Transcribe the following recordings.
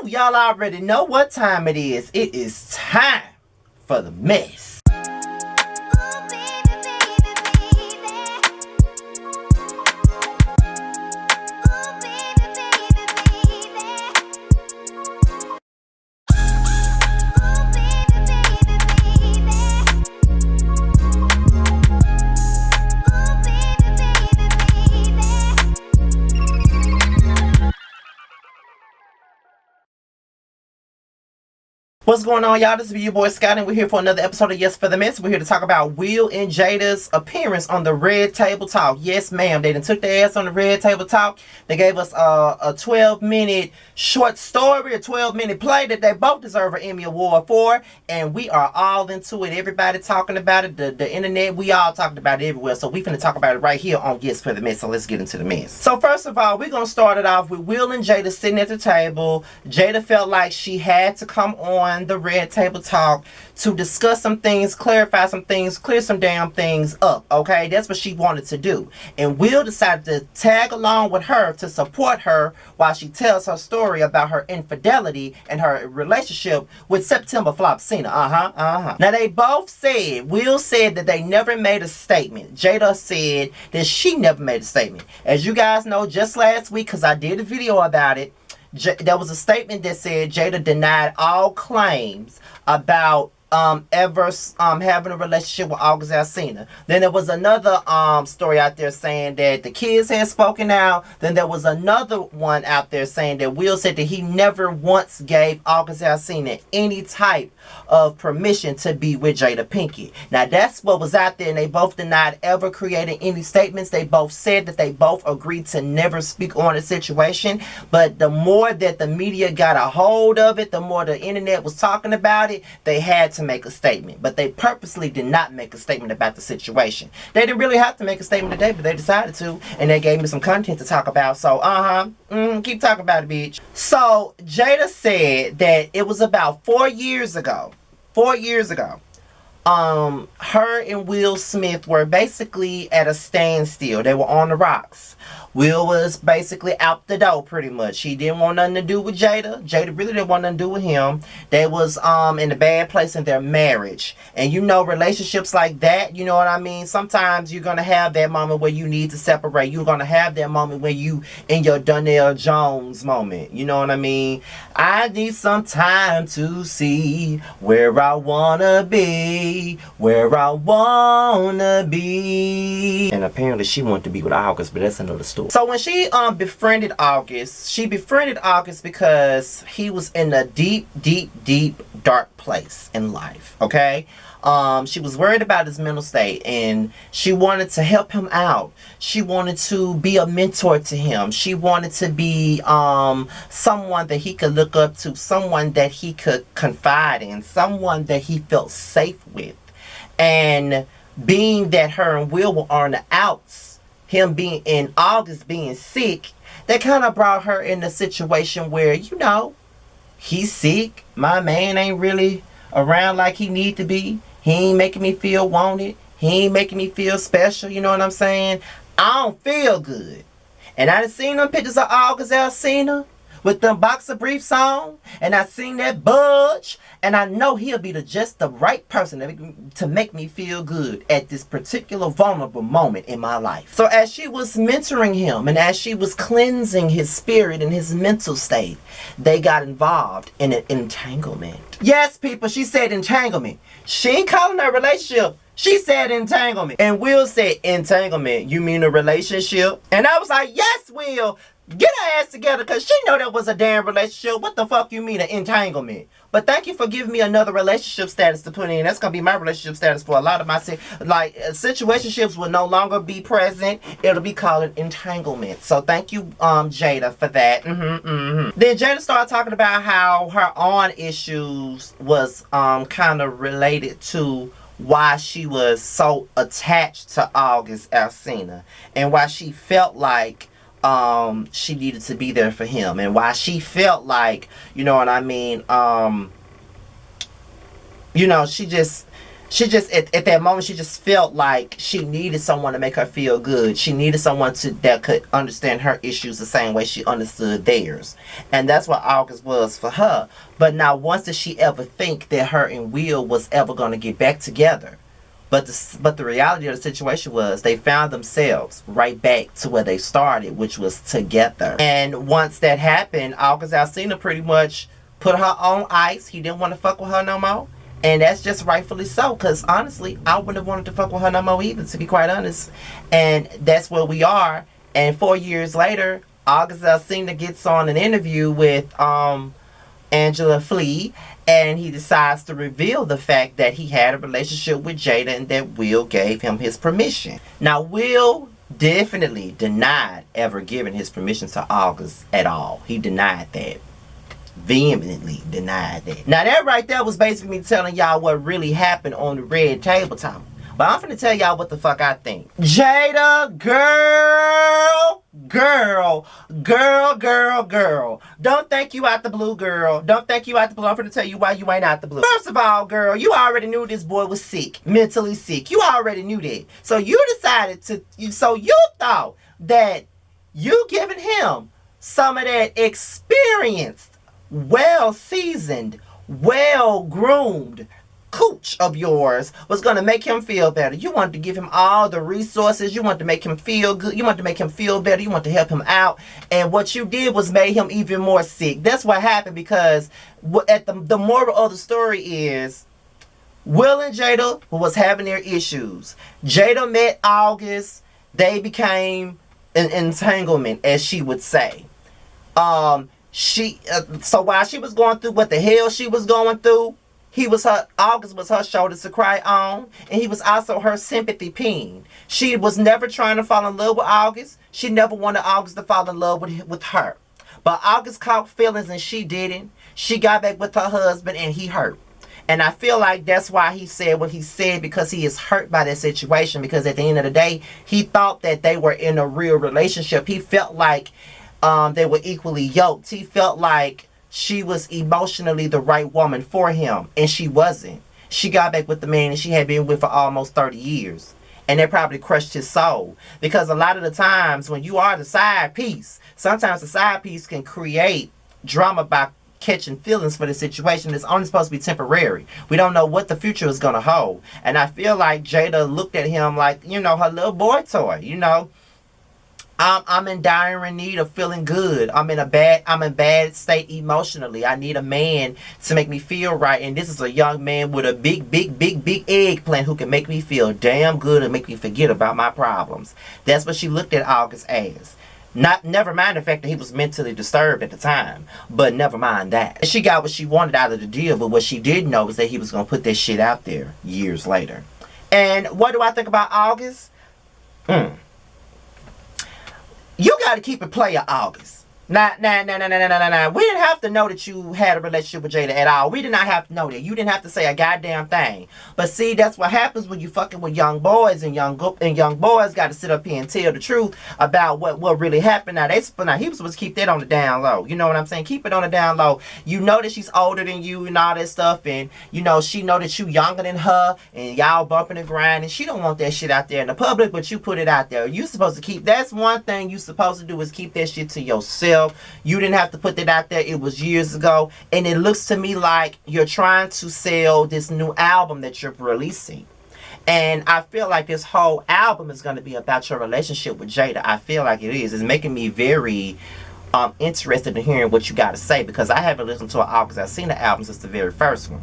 y'all already know what time it is. It is time for the mess. What's going on, y'all? This is your boy Scott, and we're here for another episode of Yes for the Mess. We're here to talk about Will and Jada's appearance on the Red Table Talk. Yes, ma'am. They done took their ass on the Red Table Talk. They gave us a 12-minute short story, a 12-minute play that they both deserve an Emmy Award for, and we are all into it. Everybody talking about it. The internet, we all talking about it everywhere. So we finna talk about it right here on Yes for the Mess. So let's get into the mess. So first of all, we're gonna start it off with Will and Jada sitting at the table. Jada felt like she had to come on the Red Table Talk to discuss some things, clarify some things, clear some damn things up, okay? That's what she wanted to do. And Will decided to tag along with her to support her while she tells her story about her infidelity and her relationship with September Alsina. Now they both said, Will said that they never made a statement. Jada said that she never made a statement. As you guys know, just last week, because I did a video about it, there was a statement that said Jada denied all claims about ever having a relationship with August Alsina. Then there was another story out there saying that the kids had spoken out. Then there was another one out there saying that Will said that he never once gave August Alsina any type of permission to be with Jada Pinkett. Now that's what was out there, and they both denied ever creating any statements. They both said that they both agreed to never speak on the situation, but the more that the media got a hold of it, the more the internet was talking about it, they had to make a statement. But they purposely did not make a statement about the situation. They didn't really have to make a statement today, but they decided to, and they gave me some content to talk about. So keep talking about it, bitch. So Jada said that it was about 4 years ago. 4 years ago, her and Will Smith were basically at a standstill. They were on the rocks. Will was basically out the door pretty much. He didn't want nothing to do with Jada. Jada really didn't want nothing to do with him. They was in a bad place in their marriage. And you know, relationships like that, you know what I mean? Sometimes you're going to have that moment where you need to separate. You're going to have that moment where you in your Donnell Jones moment. You know what I mean? I need some time to see where I want to be. Where I want to be. And apparently she wanted to be with August, but that's another story. So when she befriended August, she befriended August because he was in a deep, dark place in life, okay? She was worried about his mental state, and she wanted to help him out. She wanted to be a mentor to him. She wanted to be someone that he could look up to, someone that he could confide in, someone that he felt safe with. And being that her and Will were on the outs, him being in August being sick, that kind of brought her in a situation where, you know, he's sick. My man ain't really around like he need to be. He ain't making me feel wanted. He ain't making me feel special. You know what I'm saying? I don't feel good. And I done seen them pictures of August Alsina with them boxer briefs on, and I seen that budge, and I know he'll be just the right person to make me feel good at this particular vulnerable moment in my life. So as she was mentoring him, and as she was cleansing his spirit and his mental state, they got involved in an entanglement. Yes, people, she said entanglement. She ain't calling that relationship. She said entanglement. And Will said, entanglement, you mean a relationship? And I was like, yes, Will. Get her ass together, because she know that was a damn relationship. What the fuck you mean an entanglement? But thank you for giving me another relationship status to put in. That's going to be my relationship status for a lot of my... situationships will no longer be present. It'll be called entanglement. So thank you, Jada, for that. Then Jada started talking about how her own issues was kind of related to why she was so attached to August Alsina. And why she felt like she needed to be there for him, and why she felt like, you know what I mean, you know, she just She just at that moment she just felt like she needed someone to make her feel good. She needed someone to that could understand her issues the same way she understood theirs. And that's what August was for her. But now once did she ever think that her and Will was ever going to get back together? But the reality of the situation was they found themselves right back to where they started, which was together. And once that happened, August Alsina pretty much put her on ice. He didn't want to fuck with her no more. And that's just rightfully so, because honestly, I wouldn't have wanted to fuck with her no more either, to be quite honest. And that's where we are. And 4 years later, August Alsina gets on an interview with Angela Flea, and he decides to reveal the fact that he had a relationship with Jada and that Will gave him his permission. Now, Will definitely denied ever giving his permission to August at all. He denied that. Vehemently denied that. Now that right there was basically me telling y'all what really happened on the red table talk. But I'm finna tell y'all what the fuck I think. Jada, girl. Don't think you out the blue, girl. Don't think you out the blue. I'm finna tell you why you ain't out the blue. First of all, girl, you already knew this boy was sick. Mentally sick. You already knew that. So you decided to, so you thought that you giving him some of that experienced, well-seasoned, well-groomed cooch of yours was going to make him feel better. You wanted to give him all the resources. You wanted to make him feel good. You wanted to make him feel better. You wanted to help him out. And what you did was made him even more sick. That's what happened, because the moral of the story is Will and Jada was having their issues. Jada met August. They became an entanglement, as she would say. So while she was going through what the hell she was going through, August was her shoulder to cry on, and he was also her sympathy pin. She was never trying to fall in love with August. She never wanted August to fall in love with her. But August caught feelings and she didn't. She got back with her husband and he hurt. And I feel like that's why he said what he said, because he is hurt by that situation, because at the end of the day, he thought that they were in a real relationship. He felt like they were equally yoked. He felt like she was emotionally the right woman for him, and she wasn't. She got back with the man and she had been with for almost 30 years. And that probably crushed his soul. Because a lot of the times when you are the side piece, sometimes the side piece can create drama by catching feelings for the situation. It's only supposed to be temporary. We don't know what the future is going to hold. And I feel like Jada looked at him like, her little boy toy, I'm in dire need of feeling good. I'm in bad state emotionally. I need a man to make me feel right. And this is a young man with a big eggplant who can make me feel damn good and make me forget about my problems. That's what she looked at August as. Never mind the fact that he was mentally disturbed at the time, but never mind that. She got what she wanted out of the deal, but what she did know is that he was going to put that shit out there years later. And what do I think about August? You got to keep it player, August. Nah. We didn't have to know that you had a relationship with Jada at all. We did not have to know that. You didn't have to say a goddamn thing. But see, that's what happens when you fucking with young boys, and young boys got to sit up here and tell the truth about what really happened. Now he was supposed to keep that on the down low. You know what I'm saying? Keep it on the down low. You know that she's older than you and all that stuff, and she know that you younger than her, and y'all bumping and grinding. She don't want that shit out there in the public, but you put it out there. You supposed to keep. That's one thing you supposed to do, is keep that shit to yourself. You didn't have to put that out there. It was years ago. And it looks to me like you're trying to sell this new album that you're releasing. And I feel like this whole album is going to be about your relationship with Jada. I feel like it is. It's making me very interested in hearing what you got to say, because I haven't listened to an August Alsina album since the very first one.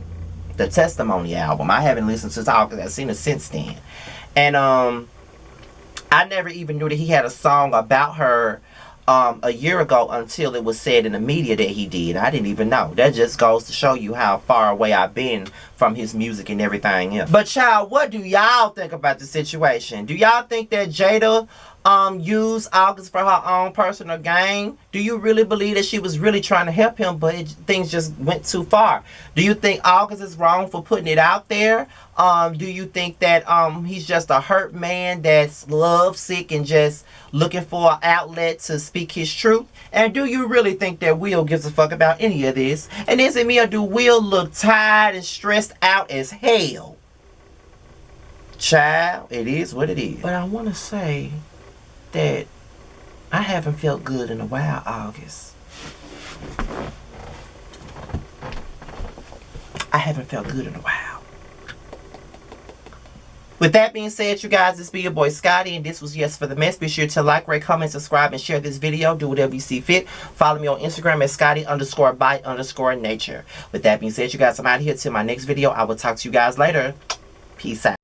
The Testimony album. I haven't listened to August Alsina since then. And I never even knew that he had a song about her a year ago until it was said in the media that he did. I didn't even know. That just goes to show you how far away I've been from his music and everything else. But child, what do y'all think about the situation? Do y'all think that Jada used August for her own personal gain? Do you really believe that she was really trying to help him, but things just went too far? Do you think August is wrong for putting it out there? Do you think that he's just a hurt man that's lovesick and just looking for an outlet to speak his truth? And do you really think that Will gives a fuck about any of this? And is it me, or do Will look tired and stressed out as hell? Child, it is what it is. But I want to say that I haven't felt good in a while, August. I haven't felt good in a while. With that being said, you guys, this be your boy Scotty, and this was Yes for the Mess. Be sure to like, rate, comment, subscribe, and share this video. Do whatever you see fit. Follow me on Instagram at Scotty_by_nature. With that being said, you guys, I'm out of here. Till my next video, I will talk to you guys later. Peace out.